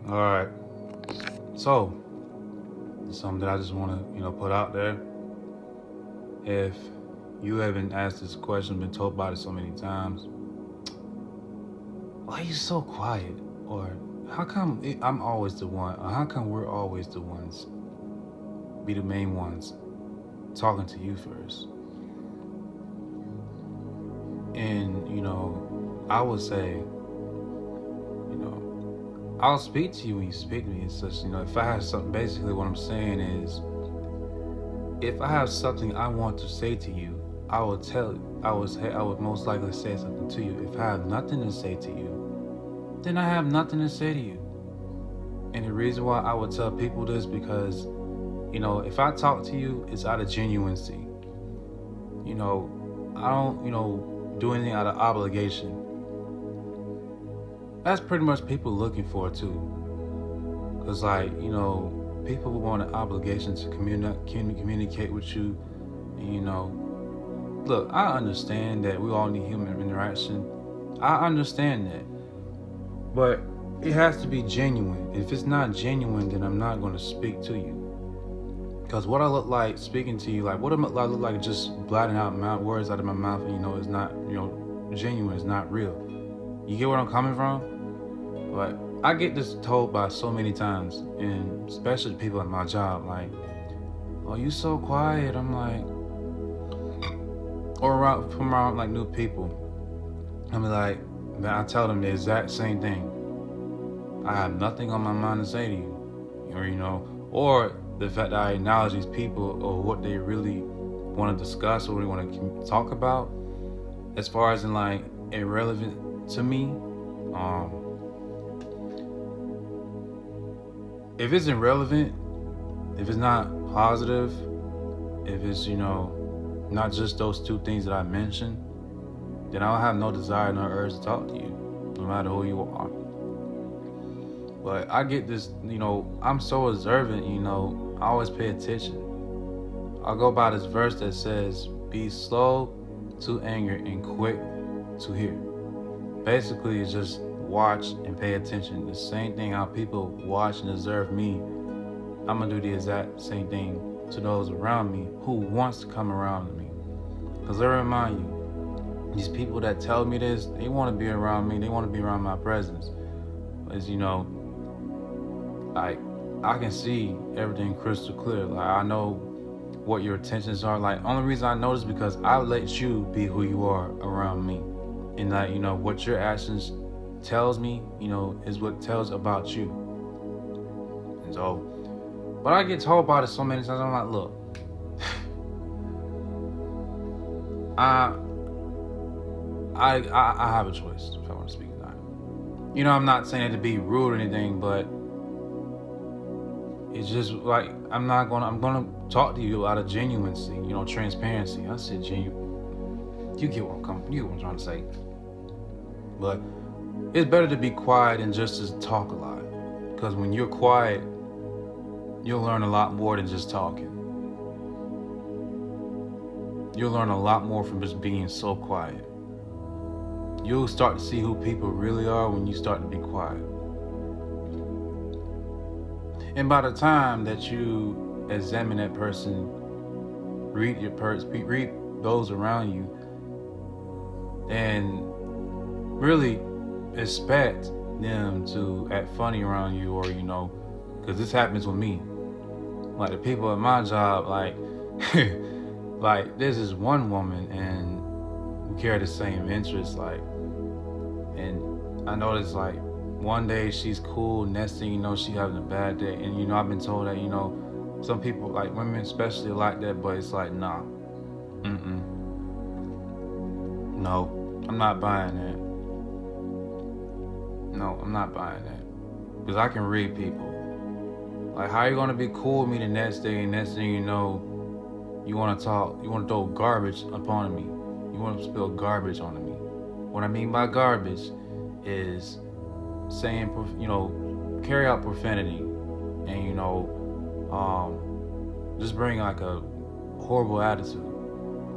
All right. So, something that I just want to, put out there. If you haven't asked this question, been told about it so many times, why are you so quiet? Or how come I'm always the one? Or how come we're always the ones, be the main ones, talking to you first? And, I would say, I'll speak to you when you speak to me. It's just, if I have something, basically what I'm saying is, if I have something I want to say to you, I will tell you. I would most likely say something to you. If I have nothing to say to you, then I have nothing to say to you. And the reason why I would tell people this because, if I talk to you, it's out of genuineness. I don't, do anything out of obligation. That's pretty much people looking for too. Cause like, people will want an obligation to communicate with you. And, look, I understand that we all need human interaction. I understand that. But it has to be genuine. If it's not genuine, then I'm not going to speak to you. Because what I look like speaking to you, like what I look like just blotting out words out of my mouth, and it's not, genuine, it's not real. You get where I'm coming from? But I get this told by so many times, and especially people at my job, like, "Oh, you so quiet." I'm like, or from around like new people, I'm like, man, I tell them the exact same thing. I have nothing on my mind to say to you, or the fact that I acknowledge these people or what they really want to discuss or what they want to talk about, as far as in like irrelevant to me. If it's irrelevant, if it's not positive, if it's not just those two things that I mentioned, then I don't have no desire nor urge to talk to you, no matter who you are. But I get this, I'm so observant, I always pay attention. I'll go by this verse that says, be slow to anger and quick to hear. Basically, it's just watch and pay attention. The same thing how people watch and observe me, I'm going to do the exact same thing to those around me who wants to come around me. Because I remind you, these people that tell me this, they want to be around me. They want to be around my presence. As like I can see everything crystal clear. Like I know what your intentions are. Like only reason I know this because I let you be who you are around me, and that what your actions tells me, is what tells about you. And so, but I get told about it so many times. I'm like, look, I have a choice if I want to speak or not. I'm not saying it to be rude or anything, but it's just like I'm gonna talk to you out of genuineness, transparency. I said genuine. You get what I'm trying to say. But it's better to be quiet than just to talk a lot. Because when you're quiet, you'll learn a lot more than just talking. You'll learn a lot more from just being so quiet. You'll start to see who people really are when you start to be quiet. And by the time that you examine that person, read those around you, and really expect them to act funny around you, or because this happens with me. Like the people at my job, like, like there's this one woman, and we carry the same interests, like, and I noticed like one day she's cool, next thing you know she having a bad day, and I've been told that some people like women especially like that, but it's like nah, no, I'm not buying that. No, I'm not buying that because I can read people. Like how you gonna be cool with me the next day, and next thing you know, you want to talk, you want to throw garbage upon me, you want to spill garbage on me. What I mean by garbage is saying, carry out profanity, and just bring like a horrible attitude.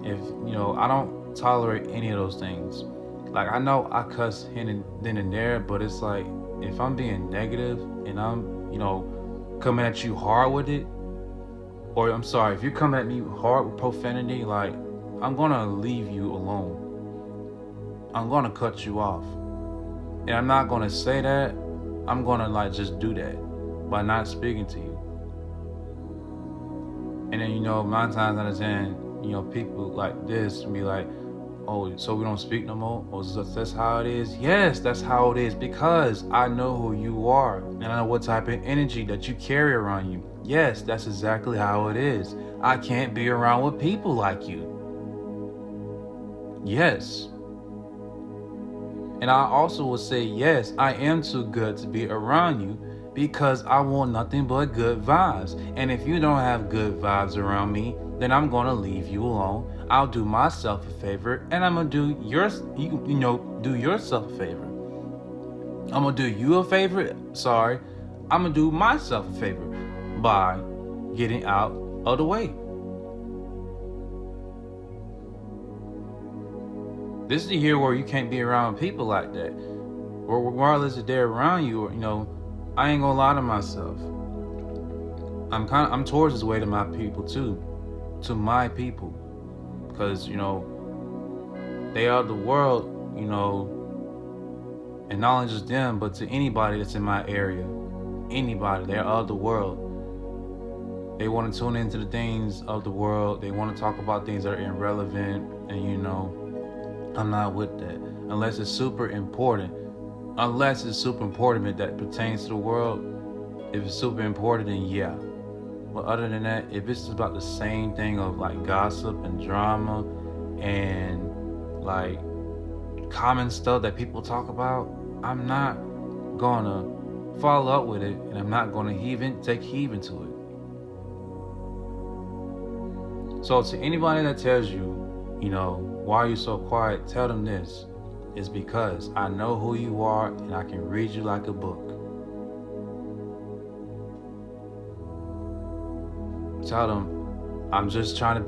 If I don't tolerate any of those things. Like I know I cuss then and there, but it's like if I'm being negative and I'm, coming at you hard with it, or I'm sorry, if you come at me hard with profanity, like, I'm gonna leave you alone. I'm gonna cut you off. And I'm not gonna say that. I'm gonna just do that by not speaking to you. And then, 9 times out of 10, people like this be like, oh, so we don't speak no more? Oh, so that's how it is? Yes, that's how it is, because I know who you are and I know what type of energy that you carry around you. Yes, that's exactly how it is. I can't be around with people like you. Yes. And I also will say, yes, I am too good to be around you, because I want nothing but good vibes. And if you don't have good vibes around me, then I'm going to leave you alone. I'll do myself a favor, and I'm going to do do yourself a favor. I'm going to do you a favor. Sorry. I'm going to do myself a favor by getting out of the way. This is the year where you can't be around people like that. Or regardless if they're around you, or, I ain't gonna lie to myself. I'm towards this way to my people too. To my people. Because, they are the world, and not only just them, but to anybody that's in my area. Anybody, they're of the world. They want to tune into the things of the world. They want to talk about things that are irrelevant. And, I'm not with that. Unless it's super important that pertains to the world. If it's super important, then yeah. But other than that, if it's about the same thing of gossip and drama and common stuff that people talk about, I'm not gonna follow up with it, and I'm not gonna take heed to it. So to anybody that tells you, why are you so quiet? Tell them this. It's because I know who you are and I can read you like a book. Tell them I'm just trying to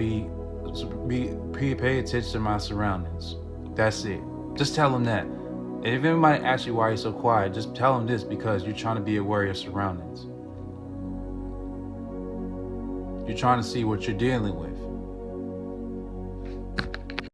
pay attention to my surroundings. That's it. Just tell them that. And if anybody asks you why you're so quiet, just tell them this, because you're trying to be aware of your surroundings. You're trying to see what you're dealing with.